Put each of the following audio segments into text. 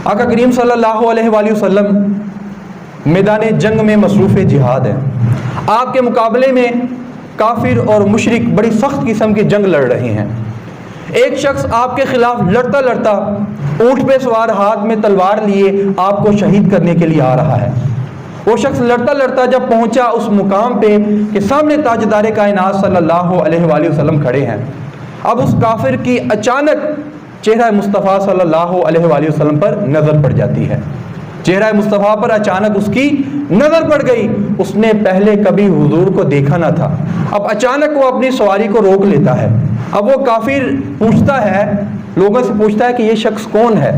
آقا کریم صلی اللہ علیہ وآلہ وسلم میدان جنگ میں مصروف جہاد ہے. آپ کے مقابلے میں کافر اور مشرک بڑی سخت قسم کی جنگ لڑ رہے ہیں. ایک شخص آپ کے خلاف لڑتا لڑتا اونٹ پہ سوار ہاتھ میں تلوار لیے آپ کو شہید کرنے کے لیے آ رہا ہے. وہ شخص لڑتا لڑتا جب پہنچا اس مقام پہ کہ سامنے تاجدار کائنات صلی اللہ علیہ وآلہ وسلم کھڑے ہیں، اب اس کافر کی اچانک چہرہ مصطفیٰ صلی اللہ علیہ وآلہ وسلم پر نظر پڑ جاتی ہے. چہرہ مصطفیٰ پر اچانک اس کی نظر پڑ گئی. اس نے پہلے کبھی حضور کو دیکھا نہ تھا. اب اچانک وہ اپنی سواری کو روک لیتا ہے. اب وہ کافر پوچھتا ہے، لوگوں سے پوچھتا ہے کہ یہ شخص کون ہے؟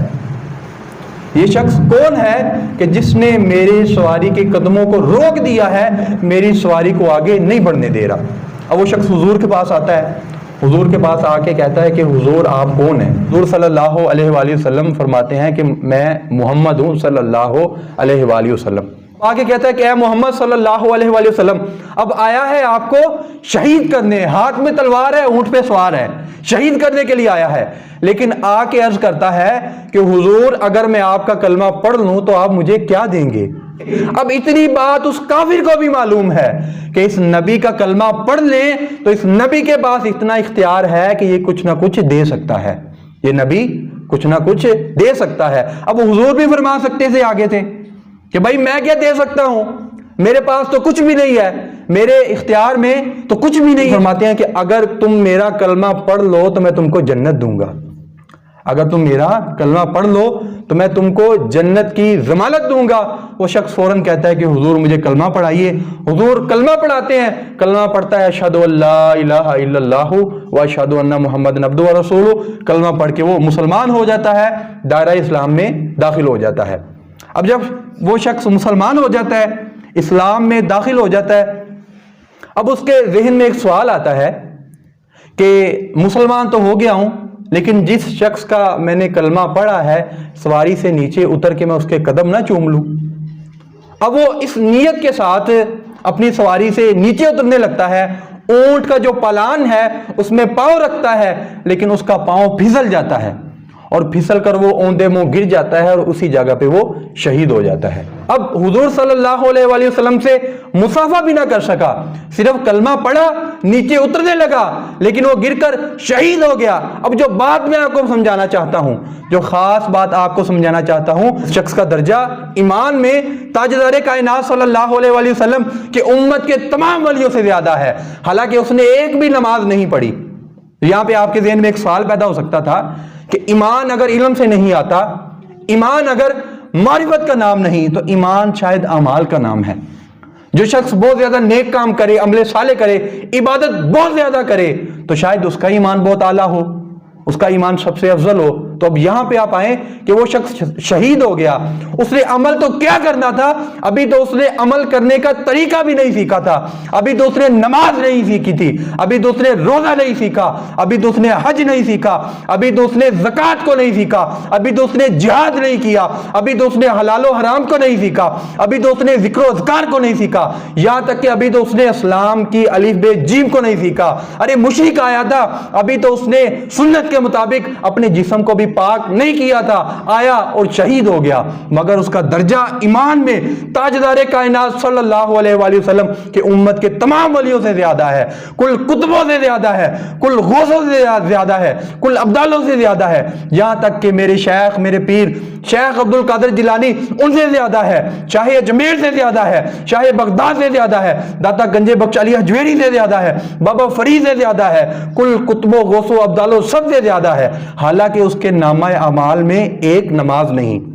یہ شخص کون ہے کہ جس نے میرے سواری کے قدموں کو روک دیا ہے، میری سواری کو آگے نہیں بڑھنے دے رہا؟ اب وہ شخص حضور کے پاس آتا ہے. حضور کے پاس آ کے کہتا ہے کہ حضور آپ کون ہیں؟ حضور صلی اللہ علیہ وآلہ وسلم فرماتے ہیں کہ میں محمد ہوں صلی اللہ علیہ وآلہ وسلم. آگے کہتا ہے کہ اے محمد صلی اللہ علیہ وآلہ وسلم، اب آیا ہے آپ کو شہید کرنے، ہاتھ میں تلوار ہے، اونٹ پہ سوار ہے، شہید کرنے کے لیے آیا ہے. لیکن آ کے عرض کرتا ہے کہ حضور اگر میں آپ کا کلمہ پڑھ لوں تو آپ مجھے کیا دیں گے؟ اب اتنی بات اس کافر کو بھی معلوم ہے کہ اس نبی کا کلمہ پڑھ لیں تو اس نبی کے پاس اتنا اختیار ہے کہ یہ کچھ نہ کچھ دے سکتا ہے، یہ نبی کچھ نہ کچھ دے سکتا ہے. اب حضور بھی فرما سکتے تھے آگے تھے کہ بھائی میں کیا دے سکتا ہوں، میرے پاس تو کچھ بھی نہیں ہے، میرے اختیار میں تو کچھ بھی نہیں. فرماتے ہیں کہ اگر تم میرا کلمہ پڑھ لو تو میں تم کو جنت دوں گا. اگر تم میرا کلمہ پڑھ لو تو میں تم کو جنت کی ضمانت دوں گا. وہ شخص فوراً کہتا ہے کہ حضور مجھے کلمہ پڑھائیے. حضور کلمہ پڑھاتے ہیں. کلمہ پڑھتا ہے اشہد ان لا الہ الا اللہ و اشہد ان محمد عبدہ و رسولہ. کلمہ پڑھ کے وہ مسلمان ہو جاتا ہے، دائرہ اسلام میں داخل ہو جاتا ہے. اب جب وہ شخص مسلمان ہو جاتا ہے، اسلام میں داخل ہو جاتا ہے، اب اس کے ذہن میں ایک سوال آتا ہے کہ مسلمان تو ہو گیا ہوں، لیکن جس شخص کا میں نے کلمہ پڑھا ہے سواری سے نیچے اتر کے میں اس کے قدم نہ چوم لوں. اب وہ اس نیت کے ساتھ اپنی سواری سے نیچے اترنے لگتا ہے. اونٹ کا جو پالان ہے اس میں پاؤں رکھتا ہے، لیکن اس کا پاؤں پھسل جاتا ہے اور پھسل کر وہ اوندے منہ گر جاتا ہے اور اسی جگہ پہ وہ شہید ہو جاتا ہے. اب حضور صلی اللہ علیہ وآلہ وسلم سے مصافحہ بھی نہ کر سکا، صرف کلمہ پڑھا، نیچے اترنے لگا، لیکن وہ گر کر شہید ہو گیا. اب جو بات میں آپ کو سمجھانا چاہتا ہوں، جو خاص بات آپ کو سمجھانا چاہتا ہوں، شخص کا درجہ ایمان میں تاجدار کائنات صلی اللہ علیہ وآلہ وسلم کہ امت کے تمام ولیوں سے زیادہ ہے، حالانکہ اس نے ایک بھی نماز نہیں پڑھی. یہاں پہ آپ کے ذہن میں ایک سوال پیدا ہو سکتا تھا کہ ایمان اگر علم سے نہیں آتا، ایمان اگر معرفت کا نام نہیں، تو ایمان شاید اعمال کا نام ہے. جو شخص بہت زیادہ نیک کام کرے، عمل صالح کرے، عبادت بہت زیادہ کرے، تو شاید اس کا ایمان بہت اعلیٰ ہو، اس کا ایمان سب سے افضل ہو. تو اب یہاں پہ آپ آئیں کہ وہ شخص شہید ہو گیا. اس نے عمل تو کیا کرنا تھا، ابھی تو اس نے عمل کرنے کا طریقہ بھی نہیں سیکھا تھا، ابھی تو اس نے نماز نہیں سیکھی تھی، ابھی تو اس نے روزہ نہیں سیکھا، ابھی تو اس نے حج نہیں سیکھا، ابھی تو اس نے زکوٰۃ کو نہیں سیکھا، ابھی تو اس نے جہاد نہیں کیا، ابھی تو اس نے حلال و حرام کو نہیں سیکھا، ابھی تو اس نے ذکر و اذکار کو نہیں سیکھا، یہاں تک کہ ابھی تو اس نے اسلام کی الف بے جیم کو نہیں سیکھا. ارے مشرک آیا تھا، ابھی تو اس نے سنت کے مطابق اپنے جسم کو بھی پاک نہیں کیا تھا، آیا اور شہید ہو گیا. مگر اس کا درجہ ایمان میں تاجدار کائنات صلی اللہ علیہ وآلہ وسلم کہ امت کے تمام ولیوں سے زیادہ ہے، کل کتبوں سے زیادہ ہے، کل غوثوں سے زیادہ ہے، کل ابدالوں سے زیادہ ہے. یہاں تک کہ میرے شیخ، میرے پیر شیخ عبد القادر جیلانی ان سے زیادہ ہے، شاہ اجمیر سے زیادہ ہے، شاہ بغداد سے زیادہ ہے، داتا گنج بخش علی حجویری سے زیادہ ہے، بابا فرید سے زیادہ ہے، کل کتبوں غوثوں ابدالوں سب سے زیادہ ہے. حالانکہ اس کے نامہ اعمال میں ایک نماز نہیں،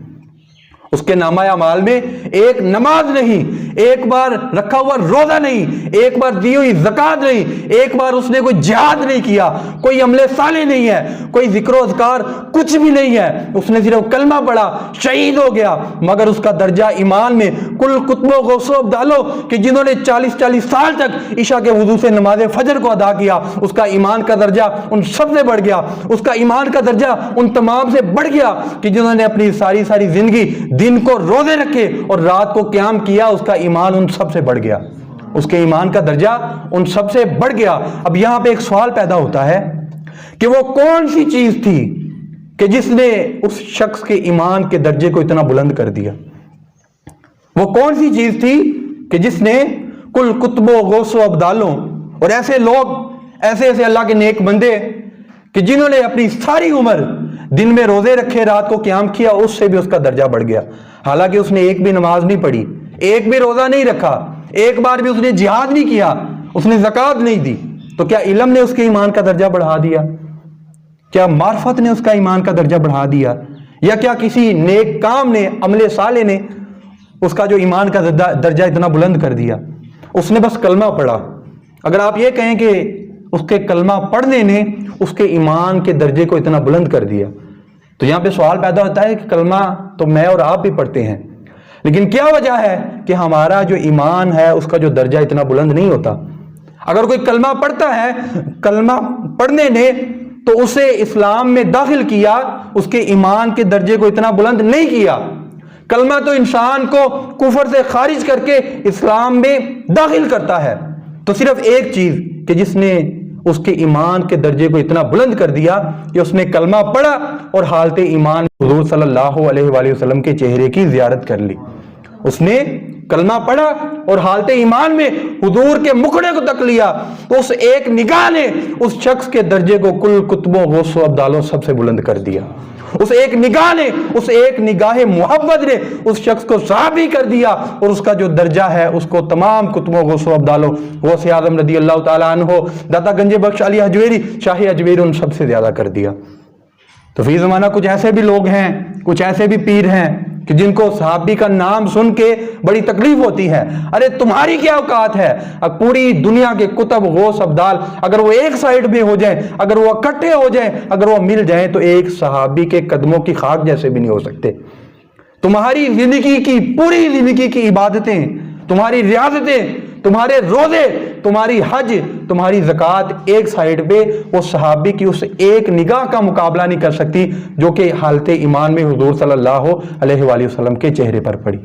اس کے نامہ اعمال میں ایک نماز نہیں، ایک بار رکھا ہوا روزہ نہیں، ایک بار دی ہوئی زکوٰۃ نہیں، ایک بار اس نے کوئی جہاد نہیں کیا، کوئی عمل صالح نہیں ہے، کوئی ذکر و اذکار کچھ بھی نہیں ہے. اس نے صرف کلمہ پڑھا، شہید ہو گیا. مگر اس کا درجہ ایمان میں کل کتبوں غوثوں ابدالوں کہ جنہوں نے 40 سال تک عشاء کے وضو سے نماز فجر کو ادا کیا، اس کا ایمان کا درجہ ان سب سے بڑھ گیا. اس کا ایمان کا درجہ ان تمام سے بڑھ گیا کہ جنہوں نے اپنی ساری زندگی دن کو روزے رکھے اور رات کو قیام کیا. اس کا ایمان ان سب سے بڑھ گیا، اس کے ایمان کا درجہ ان سب سے بڑھ گیا. اب یہاں پہ ایک سوال پیدا ہوتا ہے کہ وہ کون سی چیز تھی کہ جس نے اس شخص کے ایمان کے درجے کو اتنا بلند کر دیا؟ وہ کون سی چیز تھی کہ جس نے کل کتبوں غوث و ابدالوں اور ایسے لوگ، ایسے ایسے اللہ کے نیک بندے کہ جنہوں نے اپنی ساری عمر دن میں روزے رکھے، رات کو قیام کیا، اس سے بھی اس کا درجہ بڑھ گیا، حالانکہ اس نے ایک بھی نماز نہیں پڑھی، ایک بھی روزہ نہیں رکھا، ایک بار بھی اس نے جہاد نہیں کیا، اس نے زکوٰۃ نہیں دی، تو کیا علم نے اس کے ایمان کا درجہ بڑھا دیا؟ کیا معرفت نے اس کا ایمان کا درجہ بڑھا دیا؟ یا کیا کسی نیک کام نے، عمل صالح نے اس کا جو ایمان کا درجہ اتنا بلند کر دیا؟ اس نے بس کلمہ پڑھا۔ اگر آپ یہ کہیں کہ اس کے کلمہ پڑھنے نے اس کے ایمان کے درجے کو اتنا بلند کر دیا، تو یہاں پہ سوال پیدا ہوتا ہے کہ کلمہ تو میں اور آپ بھی پڑھتے ہیں، لیکن کیا وجہ ہے کہ ہمارا جو ایمان ہے اس کا جو درجہ اتنا بلند نہیں ہوتا؟ اگر کوئی کلمہ پڑھتا ہے، کلمہ پڑھنے نے تو اسے اسلام میں داخل کیا، اس کے ایمان کے درجے کو اتنا بلند نہیں کیا۔ کلمہ تو انسان کو کفر سے خارج کر کے اسلام میں داخل کرتا ہے۔ تو صرف ایک چیز کہ جس نے اس کے ایمان کے درجے کو اتنا بلند کر دیا کہ اس نے کلمہ پڑھا اور حالت ایمان حضور صلی اللہ علیہ وآلہ وسلم کے چہرے کی زیارت کر لی۔ اس نے کلمہ پڑھا اور حالت ایمان میں حضور کے مکھڑے کو تک لیا، تو اس ایک نگاہ نے اس شخص کے درجے کو کل کتبوں غوث و ابدالوں سب سے بلند کر دیا۔ اس ایک نگاہ نے، اس ایک نگاہ محبت نے اس شخص کو صحابی کر دیا، اور اس کا جو درجہ ہے اس کو تمام کتبوں غوث و ابدالوں، غوث اعظم رضی اللہ تعالیٰ عنہ، داتا گنج بخش علی حجویری، شاہ اجویری، ان سب سے زیادہ کر دیا۔ تو فی زمانہ کچھ ایسے بھی لوگ ہیں، کچھ ایسے بھی پیر ہیں کہ جن کو صحابی کا نام سن کے بڑی تکلیف ہوتی ہے۔ ارے تمہاری کیا اوقات ہے؟ پوری دنیا کے کتب غوث ابدال اگر وہ ایک سائیڈ میں ہو جائیں، اگر وہ اکٹھے ہو جائیں، اگر وہ مل جائیں، تو ایک صحابی کے قدموں کی خاک جیسے بھی نہیں ہو سکتے۔ تمہاری زندگی کی، پوری زندگی کی عبادتیں، تمہاری ریاضتیں، تمہارے روزے، تمہاری حج، تمہاری زکوٰۃ ایک سائیڈ پہ وہ صحابی کی اس ایک نگاہ کا مقابلہ نہیں کر سکتی جو کہ حالت ایمان میں حضور صلی اللہ علیہ وآلہ وسلم کے چہرے پر پڑی۔